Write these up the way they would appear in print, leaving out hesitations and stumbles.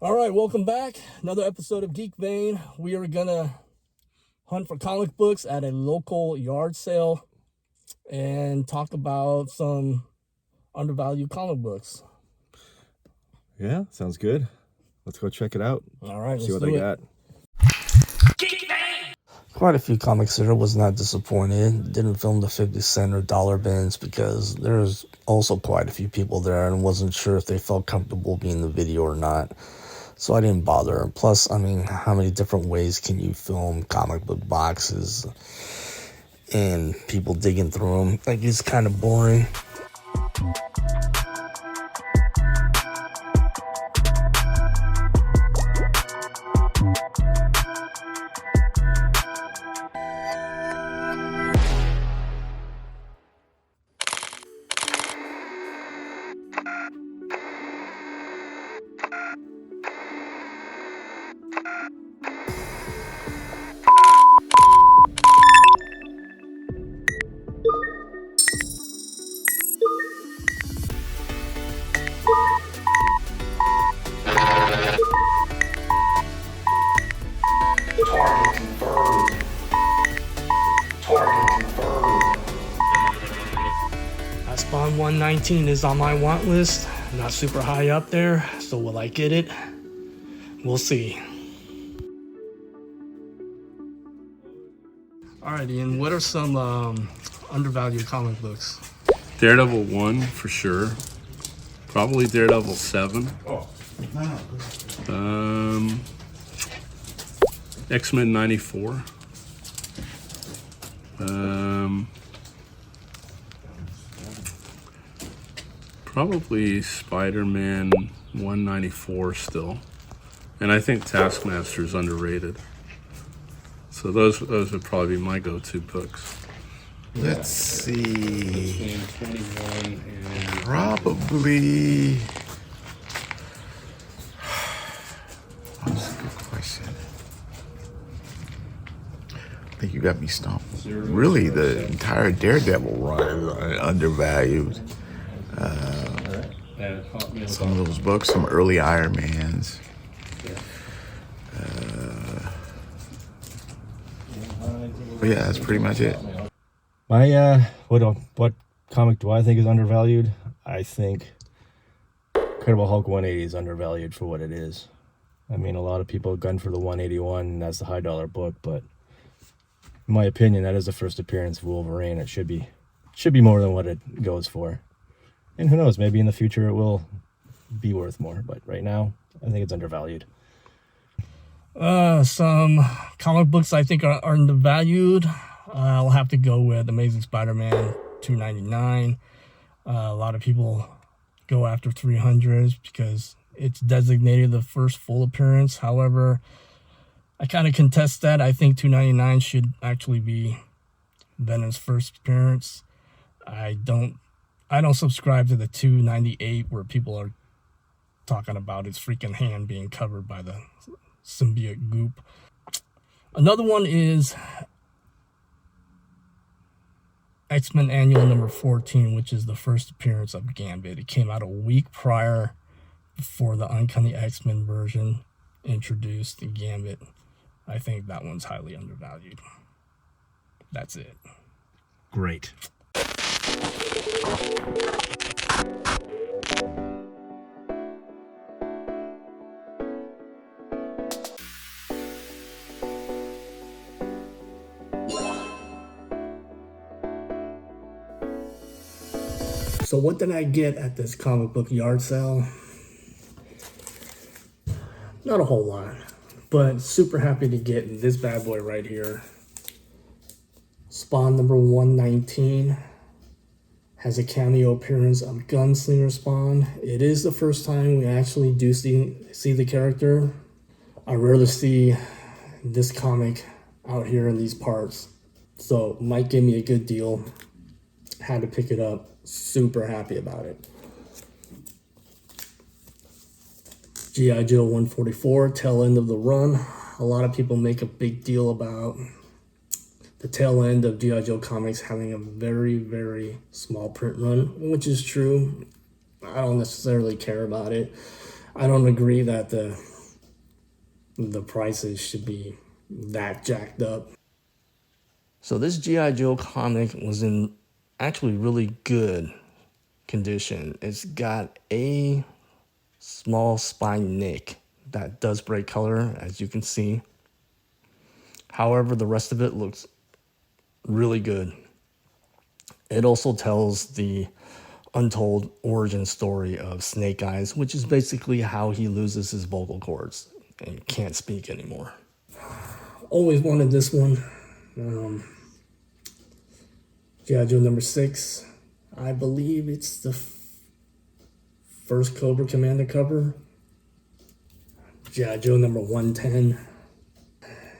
All right, welcome back. Another episode of Geek Vein. We are gonna hunt for comic books at a local yard sale and talk about some undervalued comic books. Yeah, sounds good. Let's go check it out. All right, See let's what do they it. got. Quite a few comics there. Was not disappointed. Didn't film the 50 cent or dollar bins because there's also quite a few people there and wasn't sure if they felt comfortable being in the video or not. So I didn't bother. Plus, I mean, how many different ways can you film comic book boxes and people digging through them? Like, it's kind of boring. Spawn 119 is on my want list. Not super high up there, so will I get it? We'll see. All right, Ian, what are some undervalued comic books? Daredevil 1 for sure. Probably Daredevil 7. X-Men 94. Probably Spider-Man 194 still. And I think Taskmaster is underrated. So those would probably be my go-to books. Let's see. Between 21 and Probably. That's a good question. I think you got me stumped. Really, the entire Daredevil run is undervalued. Some of those books, some early Iron Mans. But yeah, that's pretty much it. What comic do I think is undervalued? I think Incredible Hulk 180 is undervalued for what it is. I mean, a lot of people gun for the 181, and that's the high dollar book, but in my opinion, that is the first appearance of Wolverine. It should be more than what it goes for. And who knows, maybe in the future it will be worth more, but right now, I think it's undervalued. Some comic books I think are undervalued. I'll have to go with Amazing Spider-Man $2.99. A lot of people go after 300s because it's designated the first full appearance. However, I kind of contest that. I think $2.99 should actually be Venom's first appearance. I don't subscribe to the $2.98 where people are talking about his freaking hand being covered by the symbiote goop. Another one is X-Men Annual number 14, which is the first appearance of Gambit. It came out a week prior before the Uncanny X-Men version introduced the Gambit. I think that one's highly undervalued. That's it. Great. So what did I get at this comic book yard sale? Not a whole lot, but super happy to get this bad boy right here. Spawn number 119 has a cameo appearance of Gunslinger Spawn. It is the first time we actually do see the character. I rarely see this comic out here in these parts, so might give me a good deal. Had to pick it up. Super happy about it. G.I. Joe 144, tail end of the run. A lot of people make a big deal about the tail end of G.I. Joe comics having a very, very small print run, which is true. I don't necessarily care about it. I don't agree that the the prices should be that jacked up. So this G.I. Joe comic was in actually really good condition. It's got a small spine nick that does break color, as you can see. However, the rest of it looks really good. It also tells the untold origin story of Snake Eyes, which is basically how he loses his vocal cords and can't speak anymore. Always wanted this one. G.I. Joe number 6. I believe it's the first Cobra Commander cover. G.I. Joe number 110.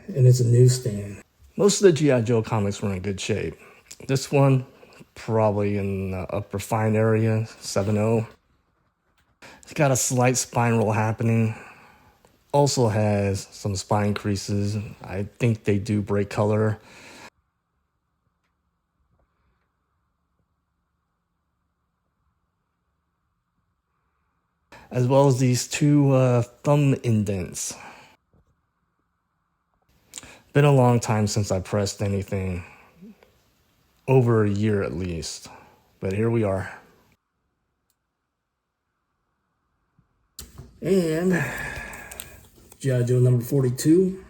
And it's a newsstand. Most of the G.I. Joe comics were in good shape. This one, probably in the upper fine area, 7.0. It's got a slight spine roll happening. Also has some spine creases. I think they do break color. As well as these two thumb indents. Been a long time since I pressed anything. Over a year at least. But here we are. And G.I. Joe number 42.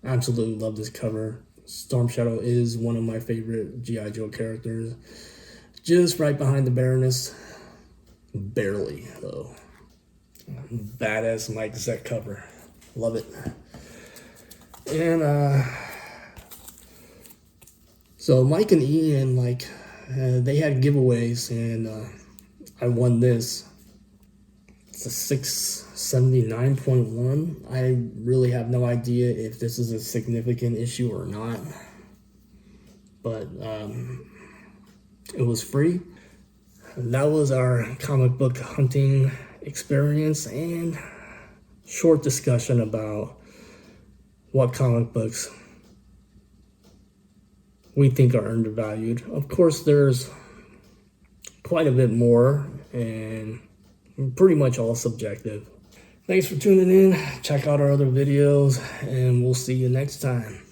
Absolutely love this cover. Storm Shadow is one of my favorite G.I. Joe characters. Just right behind the Baroness. Barely, though. Badass Mike Zeck cover. Love it. And, so Mike and Ian, they had giveaways, and I won this. It's a 679.1. I really have no idea if this is a significant issue or not. But it was free. That was our comic book hunting experience and short discussion about what comic books we think are undervalued. Of course, there's quite a bit more, and pretty much all subjective. Thanks for tuning in. Check out our other videos, and we'll see you next time.